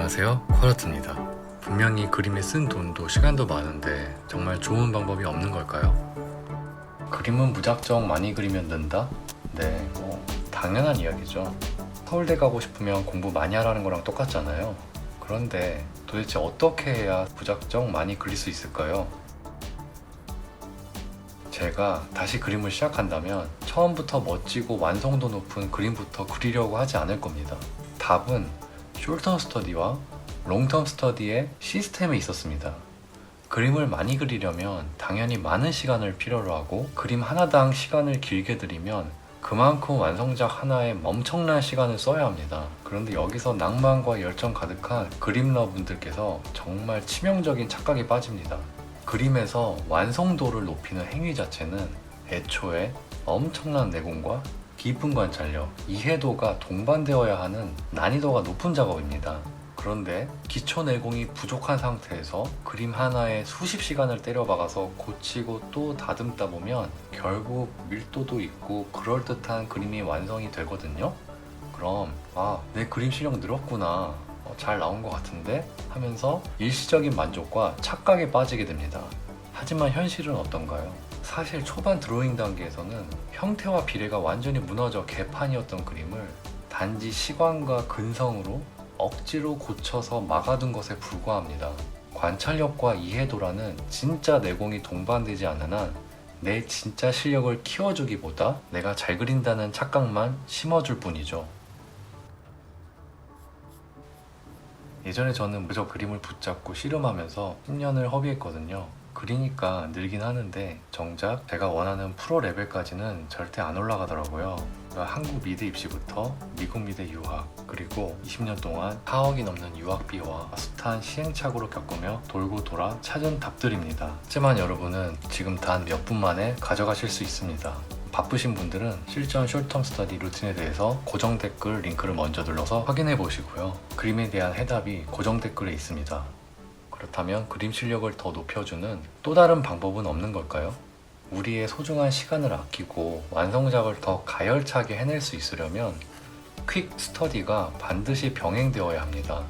안녕하세요, 쿼라트입니다. 분명히 그림에 쓴 돈도 시간도 많은데 정말 좋은 방법이 없는 걸까요? 그림은 무작정 많이 그리면 는다? 네, 당연한 이야기죠. 서울대 가고 싶으면 공부 많이 하라는 거랑 똑같잖아요. 그런데 도대체 어떻게 해야 무작정 많이 그릴 수 있을까요? 제가 다시 그림을 시작한다면 처음부터 멋지고 완성도 높은 그림부터 그리려고 하지 않을 겁니다. 답은 숏텀 스터디와 롱텀 스터디의 시스템에 있었습니다. 그림을 많이 그리려면 당연히 많은 시간을 필요로 하고 그림 하나당 시간을 길게 들이면 그만큼 완성작 하나에 엄청난 시간을 써야 합니다. 그런데 여기서 낭만과 열정 가득한 그림러분들께서 정말 치명적인 착각에 빠집니다. 그림에서 완성도를 높이는 행위 자체는 애초에 엄청난 내공과 깊은 관찰력, 이해도가 동반되어야 하는 난이도가 높은 작업입니다. 그런데 기초 내공이 부족한 상태에서 그림 하나에 수십 시간을 때려박아서 고치고 또 다듬다 보면 결국 밀도도 있고 그럴듯한 그림이 완성이 되거든요. 그럼 내 그림 실력 늘었구나, 잘 나온 것 같은데 하면서 일시적인 만족과 착각에 빠지게 됩니다. 하지만 현실은 어떤가요? 사실 초반 드로잉 단계에서는 형태와 비례가 완전히 무너져 개판이었던 그림을 단지 시관과 근성으로 억지로 고쳐서 막아둔 것에 불과합니다. 관찰력과 이해도라는 진짜 내공이 동반되지 않는 한 내 진짜 실력을 키워주기보다 내가 잘 그린다는 착각만 심어줄 뿐이죠. 예전에 저는 무적 그림을 붙잡고 씨름하면서 10년을 허비했거든요. 그리니까 늘긴 하는데 정작 제가 원하는 프로 레벨까지는 절대 안 올라가더라고요. 한국 미대 입시부터 미국 미대 유학, 그리고 20년 동안 4억이 넘는 유학비와 숱한 시행착오를 겪으며 돌고 돌아 찾은 답들입니다. 하지만 여러분은 지금 단 몇 분 만에 가져가실 수 있습니다. 바쁘신 분들은 실전 숏텀 스터디 루틴에 대해서 고정 댓글 링크를 먼저 눌러서 확인해 보시고요. 그림에 대한 해답이 고정 댓글에 있습니다. 그렇다면 그림 실력을 더 높여주는 또 다른 방법은 없는 걸까요? 우리의 소중한 시간을 아끼고 완성작을 더 가열차게 해낼 수 있으려면 퀵 스터디가 반드시 병행되어야 합니다.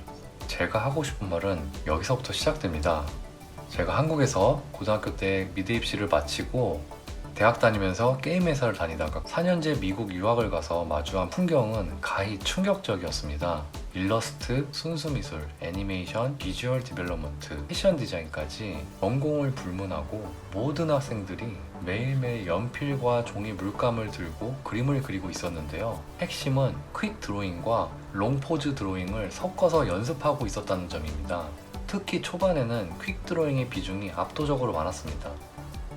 제가 하고 싶은 말은 여기서부터 시작됩니다. 제가 한국에서 고등학교 때 미대 입시를 마치고 대학 다니면서 게임 회사를 다니다가 4년제 미국 유학을 가서 마주한 풍경은 가히 충격적이었습니다. 일러스트, 순수미술, 애니메이션, 비주얼 디벨롭먼트, 패션 디자인까지 전공을 불문하고 모든 학생들이 매일매일 연필과 종이 물감을 들고 그림을 그리고 있었는데요. 핵심은 퀵 드로잉과 롱포즈 드로잉을 섞어서 연습하고 있었다는 점입니다. 특히 초반에는 퀵 드로잉의 비중이 압도적으로 많았습니다.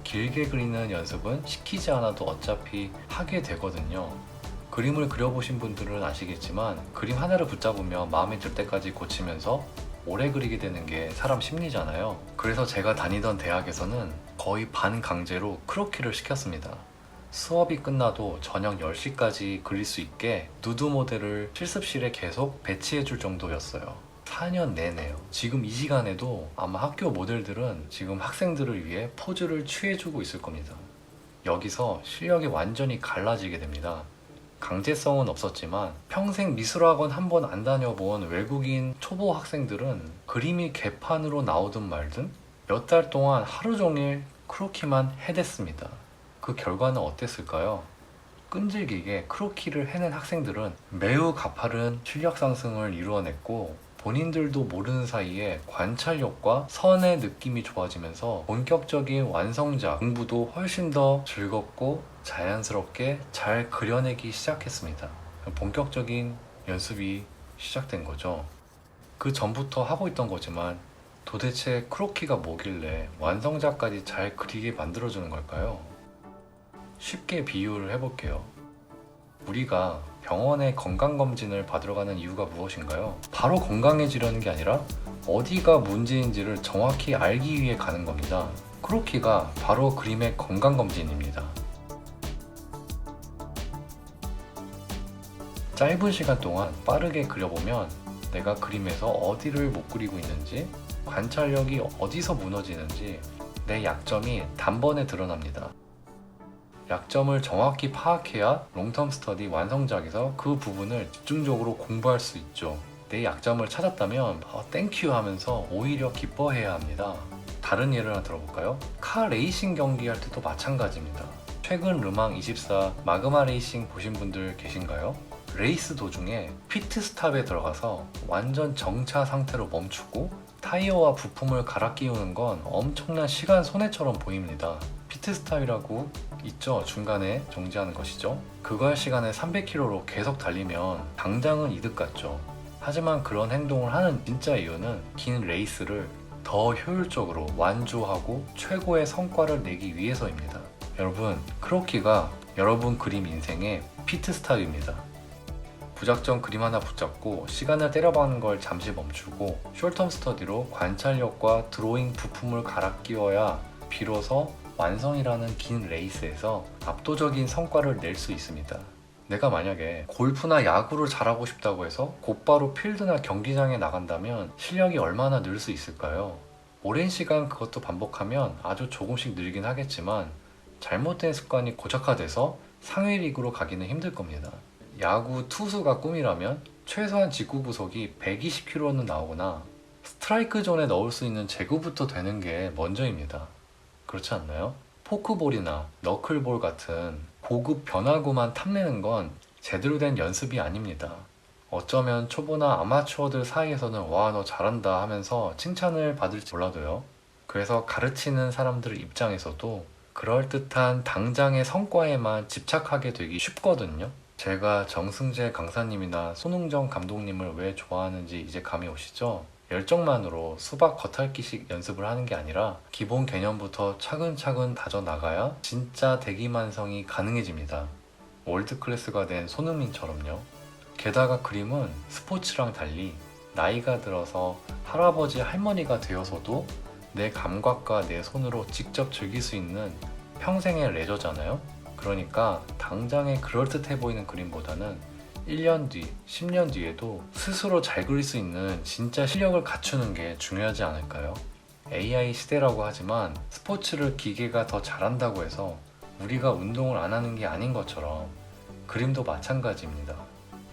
길게 그리는 연습은 시키지 않아도 어차피 하게 되거든요. 그림을 그려보신 분들은 아시겠지만 그림 하나를 붙잡으며 마음에 들 때까지 고치면서 오래 그리게 되는 게 사람 심리잖아요. 그래서 제가 다니던 대학에서는 거의 반강제로 크로키를 시켰습니다. 수업이 끝나도 저녁 10시까지 그릴 수 있게 누드 모델을 실습실에 계속 배치해 줄 정도였어요. 4년 내내요. 지금 이 시간에도 아마 학교 모델들은 지금 학생들을 위해 포즈를 취해주고 있을 겁니다. 여기서 실력이 완전히 갈라지게 됩니다. 강제성은 없었지만 평생 미술학원 한 번 안 다녀본 외국인 초보 학생들은 그림이 개판으로 나오든 말든 몇 달 동안 하루 종일 크로키만 해댔습니다. 그 결과는 어땠을까요? 끈질기게 크로키를 해낸 학생들은 매우 가파른 실력 상승을 이루어냈고 본인들도 모르는 사이에 관찰력과 선의 느낌이 좋아지면서 본격적인 완성작 공부도 훨씬 더 즐겁고 자연스럽게 잘 그려내기 시작했습니다. 본격적인 연습이 시작된 거죠. 그 전부터 하고 있던 거지만 도대체 크로키가 뭐길래 완성작까지 잘 그리게 만들어주는 걸까요? 쉽게 비유를 해볼게요. 우리가 병원에 건강검진을 받으러 가는 이유가 무엇인가요? 바로 건강해지려는 게 아니라 어디가 문제인지를 정확히 알기 위해 가는 겁니다. 크로키가 바로 그림의 건강검진입니다. 짧은 시간 동안 빠르게 그려보면 내가 그림에서 어디를 못 그리고 있는지, 관찰력이 어디서 무너지는지 내 약점이 단번에 드러납니다. 약점을 정확히 파악해야 롱텀 스터디 완성작에서 그 부분을 집중적으로 공부할 수 있죠. 내 약점을 찾았다면 땡큐 하면서 오히려 기뻐해야 합니다. 다른 예를 하나 들어볼까요? 카 레이싱 경기할 때도 마찬가지입니다. 최근 르망24 마그마 레이싱 보신 분들 계신가요? 레이스 도중에 피트스탑에 들어가서 완전 정차 상태로 멈추고 타이어와 부품을 갈아 끼우는 건 엄청난 시간 손해처럼 보입니다. 피트스탑이라고 있죠. 중간에 정지하는 것이죠. 그거 할 시간에 300km로 계속 달리면 당장은 이득 같죠. 하지만 그런 행동을 하는 진짜 이유는 긴 레이스를 더 효율적으로 완주하고 최고의 성과를 내기 위해서입니다. 여러분, 크로키가 여러분 그림 인생의 피트스탑입니다. 무작정 그림 하나 붙잡고 시간을 때려박는 걸 잠시 멈추고 숄텀 스터디로 관찰력과 드로잉 부품을 갈아 끼워야 비로소 완성이라는 긴 레이스에서 압도적인 성과를 낼 수 있습니다. 내가 만약에 골프나 야구를 잘하고 싶다고 해서 곧바로 필드나 경기장에 나간다면 실력이 얼마나 늘 수 있을까요? 오랜 시간 그것도 반복하면 아주 조금씩 늘긴 하겠지만 잘못된 습관이 고착화돼서 상위 리그로 가기는 힘들 겁니다. 야구 투수가 꿈이라면 최소한 직구 구속이 120km는 나오거나 스트라이크 존에 넣을 수 있는 제구부터 되는 게 먼저입니다. 그렇지 않나요? 포크볼이나 너클볼 같은 고급 변화구만 탐내는 건 제대로 된 연습이 아닙니다. 어쩌면 초보나 아마추어들 사이에서는 와, 너 잘한다 하면서 칭찬을 받을지 몰라도요. 그래서 가르치는 사람들 입장에서도 그럴듯한 당장의 성과에만 집착하게 되기 쉽거든요. 제가 정승재 강사님이나 손흥정 감독님을 왜 좋아하는지 이제 감이 오시죠? 열정만으로 수박 겉핥기식 연습을 하는 게 아니라 기본 개념부터 차근차근 다져나가야 진짜 대기만성이 가능해집니다. 월드클래스가 된 손흥민처럼요. 게다가 그림은 스포츠랑 달리 나이가 들어서 할아버지 할머니가 되어서도 내 감각과 내 손으로 직접 즐길 수 있는 평생의 레저잖아요. 그러니까 당장에 그럴듯해 보이는 그림보다는 1년 뒤, 10년 뒤에도 스스로 잘 그릴 수 있는 진짜 실력을 갖추는 게 중요하지 않을까요? AI 시대라고 하지만 스포츠를 기계가 더 잘한다고 해서 우리가 운동을 안 하는 게 아닌 것처럼 그림도 마찬가지입니다.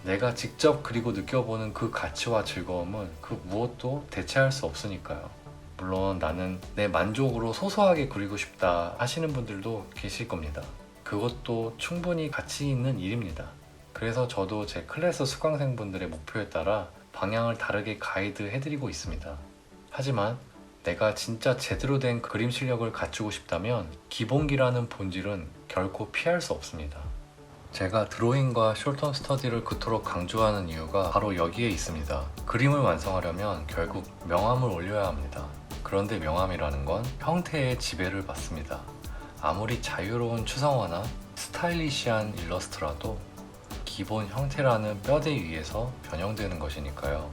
내가 직접 그리고 느껴보는 그 가치와 즐거움은 그 무엇도 대체할 수 없으니까요. 물론 나는 내 만족으로 소소하게 그리고 싶다 하시는 분들도 계실 겁니다. 그것도 충분히 가치 있는 일입니다. 그래서 저도 제 클래스 수강생분들의 목표에 따라 방향을 다르게 가이드 해드리고 있습니다. 하지만 내가 진짜 제대로 된 그림 실력을 갖추고 싶다면 기본기라는 본질은 결코 피할 수 없습니다. 제가 드로잉과 숄텀 스터디를 그토록 강조하는 이유가 바로 여기에 있습니다. 그림을 완성하려면 결국 명암을 올려야 합니다. 그런데 명암이라는 건 형태의 지배를 받습니다. 아무리 자유로운 추상화나 스타일리시한 일러스트라도 기본 형태라는 뼈대 위에서 변형되는 것이니까요.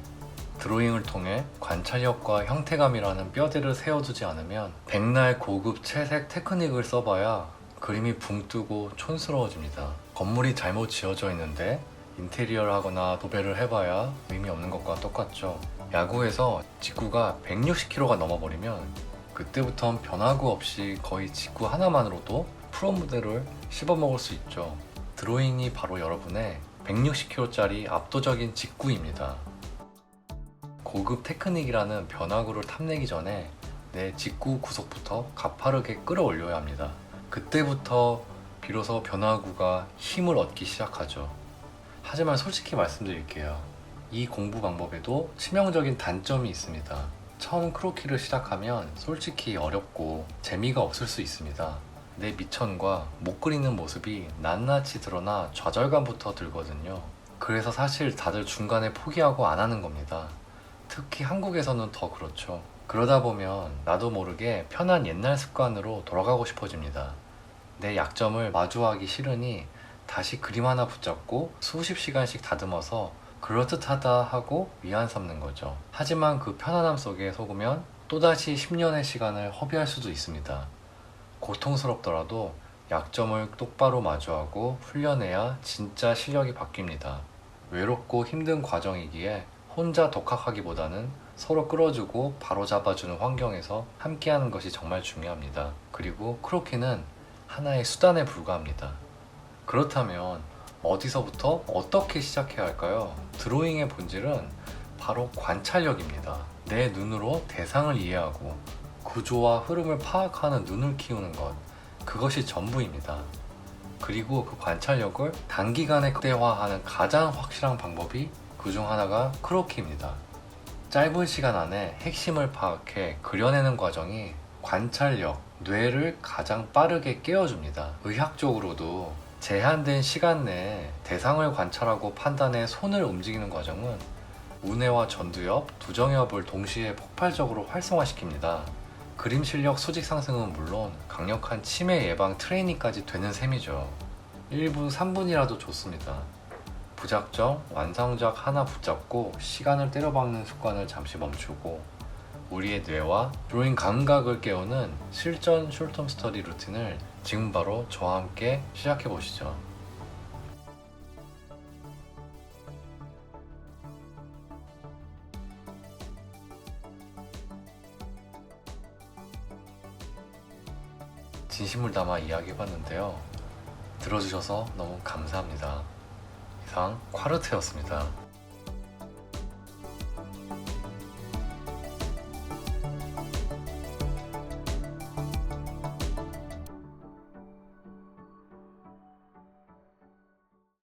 드로잉을 통해 관찰력과 형태감이라는 뼈대를 세워두지 않으면 백날 고급 채색 테크닉을 써봐야 그림이 붕 뜨고 촌스러워집니다. 건물이 잘못 지어져 있는데 인테리어를 하거나 도배를 해봐야 의미 없는 것과 똑같죠. 야구에서 직구가 160km가 넘어버리면 그때부턴 변화구 없이 거의 직구 하나만으로도 프로 무대를 씹어먹을 수 있죠. 드로잉이 바로 여러분의 160km짜리 압도적인 직구입니다. 고급 테크닉이라는 변화구를 탐내기 전에 내 직구 구속부터 가파르게 끌어올려야 합니다. 그때부터 비로소 변화구가 힘을 얻기 시작하죠. 하지만 솔직히 말씀드릴게요. 이 공부 방법에도 치명적인 단점이 있습니다. 처음 크로키를 시작하면 솔직히 어렵고 재미가 없을 수 있습니다. 내 미천과 못 그리는 모습이 낱낱이 드러나 좌절감부터 들거든요. 그래서 사실 다들 중간에 포기하고 안 하는 겁니다. 특히 한국에서는 더 그렇죠. 그러다 보면 나도 모르게 편한 옛날 습관으로 돌아가고 싶어집니다. 내 약점을 마주하기 싫으니 다시 그림 하나 붙잡고 수십 시간씩 다듬어서 그럴듯하다 하고 위안 삼는 거죠. 하지만 그 편안함 속에 속으면 또다시 10년의 시간을 허비할 수도 있습니다. 고통스럽더라도 약점을 똑바로 마주하고 훈련해야 진짜 실력이 바뀝니다. 외롭고 힘든 과정이기에 혼자 독학하기보다는 서로 끌어주고 바로잡아주는 환경에서 함께하는 것이 정말 중요합니다. 그리고 크로키는 하나의 수단에 불과합니다. 그렇다면 어디서부터 어떻게 시작해야 할까요? 드로잉의 본질은 바로 관찰력입니다. 내 눈으로 대상을 이해하고 구조와 흐름을 파악하는 눈을 키우는 것, 그것이 전부입니다. 그리고 그 관찰력을 단기간에 극대화하는 가장 확실한 방법이 그중 하나가 크로키입니다. 짧은 시간 안에 핵심을 파악해 그려내는 과정이 관찰력, 뇌를 가장 빠르게 깨워줍니다. 의학적으로도 제한된 시간 내에 대상을 관찰하고 판단해 손을 움직이는 과정은 우뇌와 전두엽, 두정엽을 동시에 폭발적으로 활성화시킵니다. 그림 실력 수직 상승은 물론 강력한 치매 예방 트레이닝까지 되는 셈이죠. 1분, 3분이라도 좋습니다. 부작정, 완성작 하나 붙잡고 시간을 때려박는 습관을 잠시 멈추고 우리의 뇌와 드로잉 감각을 깨우는 실전 숄텀 스터디 루틴을 지금 바로 저와 함께 시작해 보시죠. 진심을 담아 이야기해봤는데요. 들어주셔서 너무 감사합니다. 이상 콰르트였습니다.